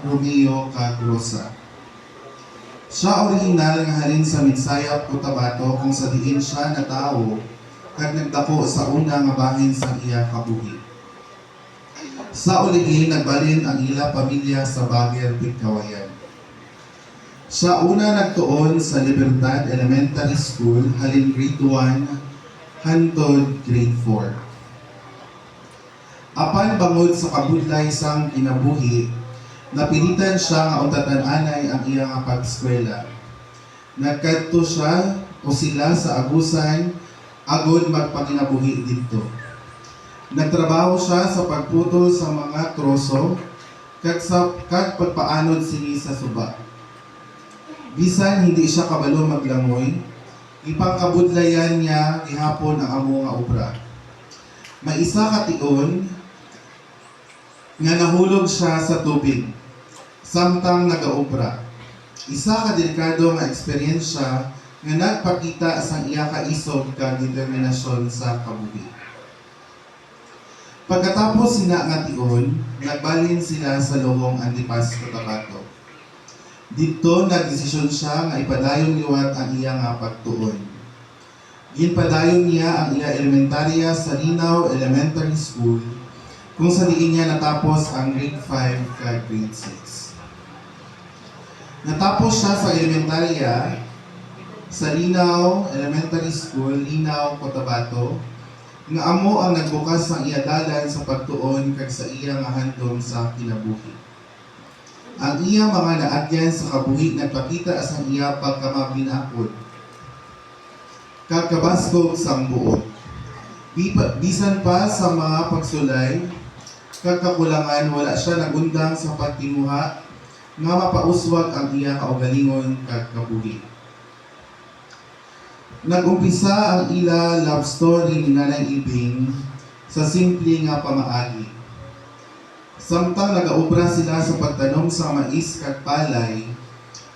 Romeo kag Rosa. Siya orihinal nga halin sa Midsayap, Cotabato kung sa diin siya natawo kag nagdako sa una nga bahin sa iya kabuhi. Sa uligi nagbalin ang ila pamilya sa Baguer, Pigkawayan. Siya una nagtuon sa Libertad Elementary School halin grade 1 hangtod grade 4. Apan bangod sa kabudlay sang kinabuhi, napilitan siya nga utatan-anay ang iya nga pag-eskwela. Nagkadto siya o sila sa Agusan agod magpakinabuhi dito. Nagtrabaho siya sa pagputol sa mga troso kag pagpaanod sini sa suba. Bisan hindi siya kabalo maglangoy, ipangkabudlayan niya gihapon ang amo nga obra. May isa ka tion nga nahulog siya sa tubig samtang nagaobra. Isa ka delikado nga eksperyensya nga nagpakita sa iya ka isog kag determinasyon sa kabuhi. Pagkatapos sina nga tion, nagbalhin sila sa Lohong Antipas, Cotabato. Dito nagdesisyon siya nga ipadayon liwat ang iya nga pagtuon. Ginpadayon niya ang iya elementarya sa Linaw Elementary School kung sa diin niya natapos ang grade 5 kag grade 6. Natapos siya sa elementarya sa Linaw Elementary School, Linaw, Cotabato, nga amo ang nagbukas ng iya dalan sa pagtuon kag sa iya nga handom sa kinabuhi. Ang iya mga naagyan sa kabuhi nagpakita sa iya pagkamabinakod kag kabaskog sang buot. Bisan pa sa mga pagsulay kag kakulangan, wala siya nagundang sa pagtimuha nga mapauswag ang iya kaugalingon kag kabuhi. Nagumpisa ang ila love story ni Nanay Ibing sa simple nga pamaagi. Samtang nagaobra sila sa pagtanom sa mais kag palay,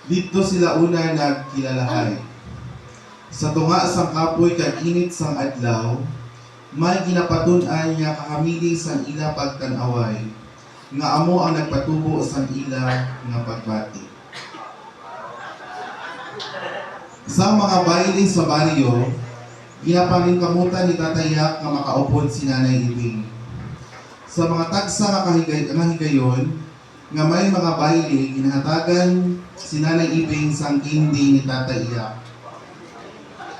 dito sila una nagkilalahay. Sa tunga sang kapoy kag init sang adlaw, may ginapatun-an niya kahamili sang ila pagtan-away, nga amo ang nagpatubo sang ila nga pagbati. Sa mga baile sa baryo, ginapangingkamutan ni Tatayak nga makaupod si Nanay Ibing. Sa mga tagsa nga higayon, nga may mga baile, ginahatagan si Nanay Ibing sang kindi ni Tatayak.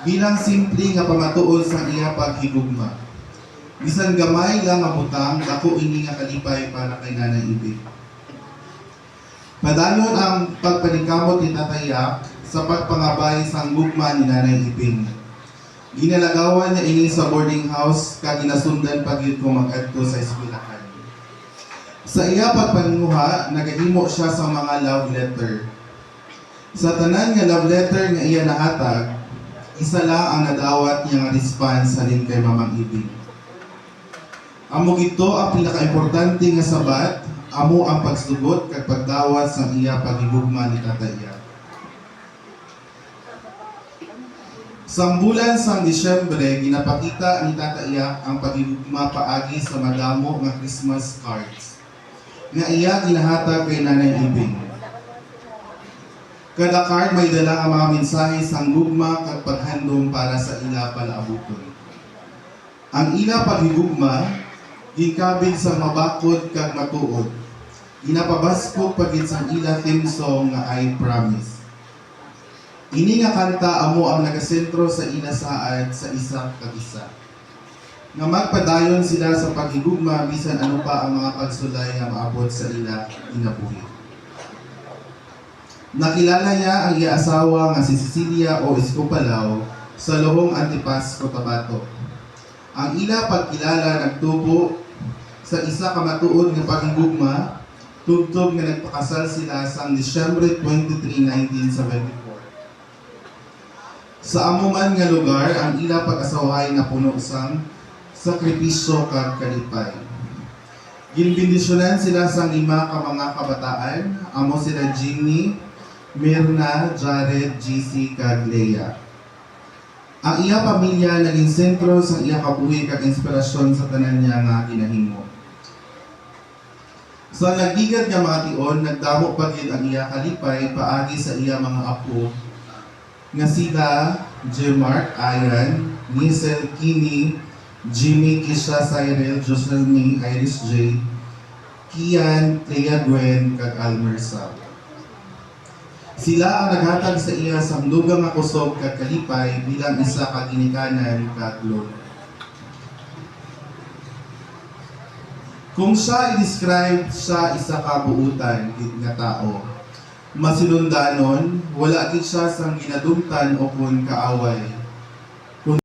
Bilang simple nga pamatuod sa iya paghigugma. Bisan gamay lang nga butang, dako ini nga kalipay para kay Nanay Ibing. Padayon ang pagpaningkamot ni Tatayak sa pagpangabay sang gugma ni Nanay Ibing. Ginalagawan niya ini sa boarding house kag ginasundan pagyud ko mag-adto sa eskwelahan. Sa iya pagpaninguha, nagahimo siya sa mga love letter. Sa tanan nga love letter nga iya nahatag, isa lang ang nadawat niya nga response halin kay Mamang Ibing. Amo gito ang pinakaimportante nga sabat, amo ang pagsugot kag pagdawat sa iya paghigugma ni Tataya. Sang bulan sang Disyembre, ginapakita ni Tataya ang paghigugma paagi sa madamo nga Christmas cards nga iya ginahatag kay Nanay Ibing. Kada card may dala ang mga mensahe sang gugma kag paghandom para sa ila palaabuton. Ang ila paghigugma gikabig sa mabakod kag matuod. Ginapabaskog pagid sang ila theme song nga I Promise. Ini nga kanta amo ang nagasentro sa ila saad sa isa kag isa. Nga magpadayon sila sa paghigugma bisan ano pa ang mga pagsulay nga maabot sa ila kinabuhi. Nakilala niya ang iya asawa nga si Cecilia o Escopalaw sa Lohong Antipas, Cotabato. Ang ila pagkilala nagtubo sa isa ka matuod nga paghigugma, tugtog nga nagpakasal sila sa Disyembre 23, 1974. Sa amuman nga lugar, ang ila pag-asawahay na puno sang sakripisyo kag kalipay. Ginbindisyonan sila sa 5 ka mga kabataan, amo sila Jimmy, Mirna, Jared, GC, kag Leia. Ang iya pamilya naging sentro sa iya kabuhi kag inspirasyon sa tanan niya nga ginahimo. So nagdigad nga mga tion, nagdamo pa gid ang iya kalipay paagi sa iya mga apo nga sila Jemark, Ayan, Nisel, Kini, Jimmy, Kisha, Cyril, Jocelyn, Iris J, Kian, Clea Gwen, kag Almer Sab. Sila ang naghatag sa iya sa dugang nga kusog kag kalipay bilang isa ka ginikanan kag lola. Kung siya i-describe siya isa ka buutan gid nga tao, masinundanon, wala gid siya sang ginadumtan o kun kaaway.